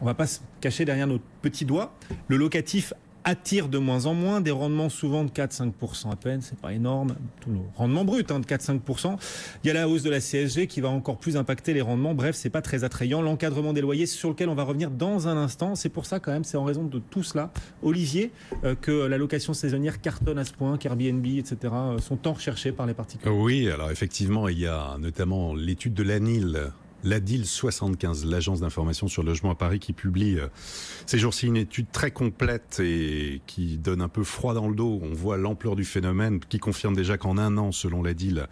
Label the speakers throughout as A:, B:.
A: on va pas se cacher derrière notre petit doigt. Le locatif attire de moins en moins, des rendements souvent de 4-5% à peine, c'est pas énorme, tout le rendement brut de 4-5%. Il y a la hausse de la CSG qui va encore plus impacter les rendements, bref, c'est pas très attrayant. L'encadrement des loyers sur lequel on va revenir dans un instant, c'est pour ça quand même, c'est en raison de tout cela, Olivier, que la location saisonnière cartonne à ce point, qu'Airbnb, etc. sont tant recherchés par les particuliers.
B: Oui, alors effectivement, il y a notamment l'étude de l'ADIL 75, l'agence d'information sur le logement à Paris, qui publie ces jours-ci une étude très complète et qui donne un peu froid dans le dos. On voit l'ampleur du phénomène, qui confirme déjà qu'en un an, selon l'ADIL,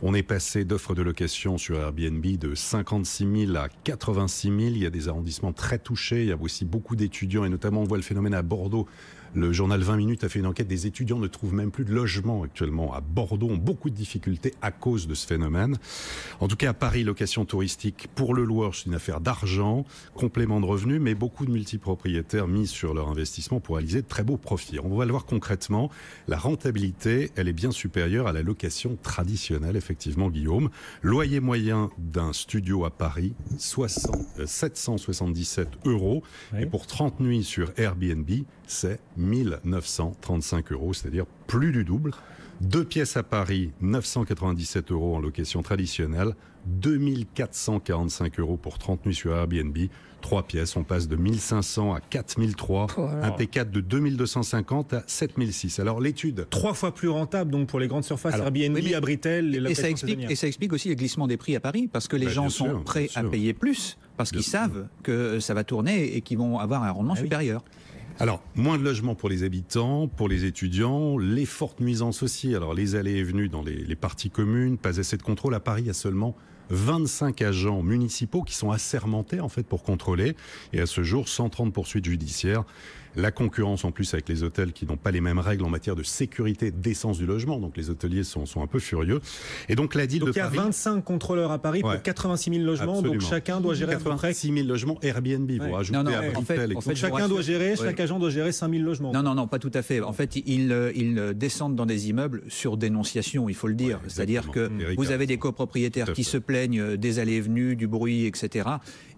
B: on est passé d'offres de location sur Airbnb de 56 000 à 86 000. Il y a des arrondissements très touchés, il y a aussi beaucoup d'étudiants, et notamment on voit le phénomène à Bordeaux. Le journal 20 minutes a fait une enquête, des étudiants ne trouvent même plus de logement actuellement à Bordeaux, ont beaucoup de difficultés à cause de ce phénomène. En tout cas, à Paris, location touristique pour le loueur, c'est une affaire d'argent, complément de revenus, mais beaucoup de multipropriétaires misent sur leur investissement pour réaliser de très beaux profits. On va le voir concrètement, la rentabilité, elle est bien supérieure à la location traditionnelle, effectivement, Guillaume. Loyer moyen d'un studio à Paris, 777 €. Oui. Et pour 30 nuits sur Airbnb, c'est 1935 €, c'est-à-dire plus du double. 2 pièces à Paris, 997 € en location traditionnelle, 2445 € pour 30 nuits sur Airbnb. 3 pièces, on passe de 1500 à 4003, un P4 de 2250 à 7006. Alors l'étude...
A: 3 fois plus rentable donc pour les grandes surfaces, Airbnb, Abritel, les locations
C: saisonnières. Et ça explique aussi le glissement des prix à Paris, parce que les gens sont prêts à payer plus, parce qu'ils savent que ça va tourner et qu'ils vont avoir un rendement supérieur.
B: Alors, moins de logements pour les habitants, pour les étudiants, les fortes nuisances aussi. Alors, les allées et venues dans les parties communes, pas assez de contrôle. À Paris, il y a seulement 25 agents municipaux qui sont assermentés en fait pour contrôler. Et à ce jour, 130 poursuites judiciaires. La concurrence en plus avec les hôtels qui n'ont pas les mêmes règles en matière de sécurité, d'essence du logement. Donc les hôteliers sont un peu furieux. Et donc l'ADIL de Paris...
A: il y a 25 contrôleurs à Paris pour 86 000 logements. Absolument. Donc chacun doit gérer
B: 86 000 logements Airbnb. Vous rajoutez Abritel.
A: En fait, chacun doit gérer, chaque agent doit gérer 5 000 logements.
C: Non, pas tout à fait. En fait, ils descendent dans des immeubles sur dénonciation, il faut le dire. C'est-à-dire que vous avez des copropriétaires qui se plaignent des allées et venues, du bruit, etc.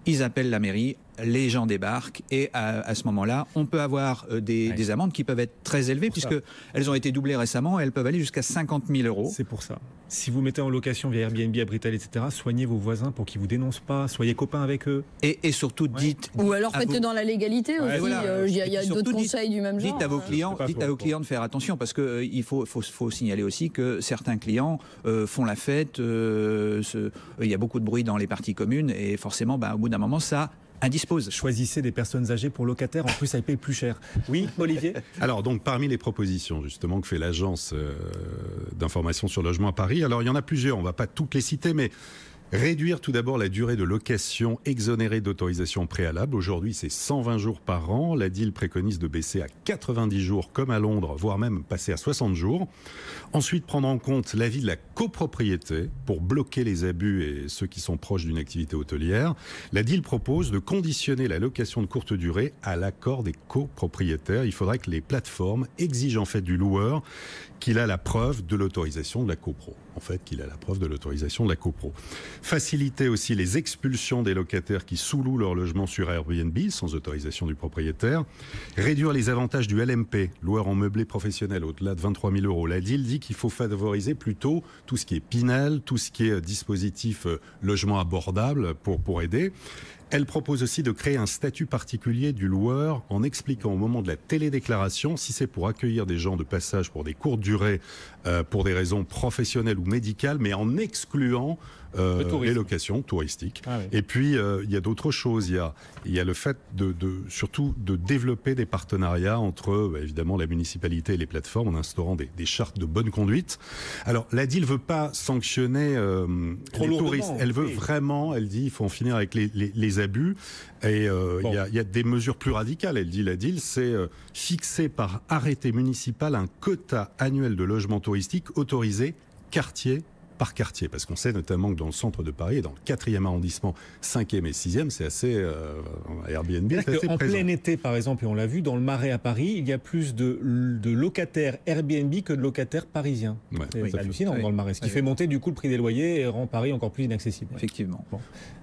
C: Ils appellent la mairie, les gens débarquent et à ce moment-là, on peut avoir des amendes qui peuvent être très élevées puisqu'elles ont été doublées récemment et elles peuvent aller jusqu'à 50 000 €.
A: C'est pour ça. Si vous mettez en location via Airbnb, Abritel, etc., soignez vos voisins pour qu'ils vous dénoncent pas, soyez copains avec eux.
C: Et surtout, dites...
D: Ou alors faites-le dans la légalité aussi. Il y a d'autres conseils du même genre.
C: Dites à vos clients de faire attention parce qu'il faut signaler aussi que certains clients font la fête, il y a beaucoup de bruit dans les parties communes et forcément, au bout d'un moment, ça indispose.
A: Choisissez des personnes âgées pour locataires, en plus ça paye plus cher. Oui, Olivier ?
B: Alors donc parmi les propositions justement que fait l'agence d'information sur le logement à Paris, alors il y en a plusieurs, on ne va pas toutes les citer, mais réduire tout d'abord la durée de location exonérée d'autorisation préalable. Aujourd'hui, c'est 120 jours par an. L'ADIL préconise de baisser à 90 jours comme à Londres, voire même passer à 60 jours. Ensuite, prendre en compte l'avis de la copropriété pour bloquer les abus et ceux qui sont proches d'une activité hôtelière. L'ADIL propose de conditionner la location de courte durée à l'accord des copropriétaires. Il faudrait que les plateformes exigent en fait du loueur qu'il a la preuve de l'autorisation de la copro. Faciliter aussi les expulsions des locataires qui sous-louent leur logement sur Airbnb sans autorisation du propriétaire. Réduire les avantages du LMP, loueur en meublé professionnel au-delà de 23 000 €. L'ADIL dit qu'il faut favoriser plutôt tout ce qui est Pinel, tout ce qui est dispositif logement abordable pour aider. Elle propose aussi de créer un statut particulier du loueur en expliquant au moment de la télédéclaration si c'est pour accueillir des gens de passage pour des courtes durées, pour des raisons professionnelles ou médicales, mais en excluant les locations touristiques. Ah oui. Et puis, il y a d'autres choses. Il y a le fait surtout de développer des partenariats entre, évidemment, la municipalité et les plateformes en instaurant des chartes de bonne conduite. Alors, l'ADIL ne veut pas sanctionner les touristes. Elle veut vraiment, elle dit, il faut en finir avec les abus. Et il y a des mesures plus radicales. Elle dit, l'ADIL, c'est fixer par arrêté municipal un quota annuel de logements touristiques autorisés quartier par quartier, parce qu'on sait notamment que dans le centre de Paris, et dans le 4e arrondissement, 5e et 6e, c'est assez Airbnb.
A: En plein été, par exemple, et on l'a vu, dans le Marais à Paris, il y a plus de locataires Airbnb que de locataires parisiens.
B: Ouais,
A: c'est hallucinant dans le Marais, ce qui fait monter du coup le prix des loyers et rend Paris encore plus inaccessible.
C: Effectivement.
A: Bon.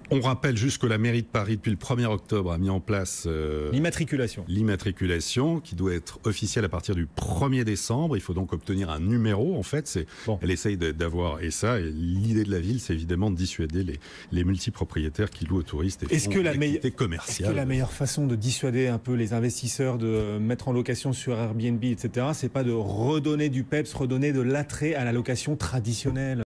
B: On rappelle juste que la mairie de Paris, depuis le 1er octobre, a mis en place l'immatriculation qui doit être officielle à partir du 1er décembre. Il faut donc obtenir un numéro, en fait. Elle essaye d'avoir, et l'idée de la ville, c'est évidemment de dissuader les multipropriétaires qui louent aux touristes et font une activité commerciale.
A: Est-ce que la meilleure façon de dissuader un peu les investisseurs de mettre en location sur Airbnb, etc., c'est pas de redonner du peps, redonner de l'attrait à la location traditionnelle?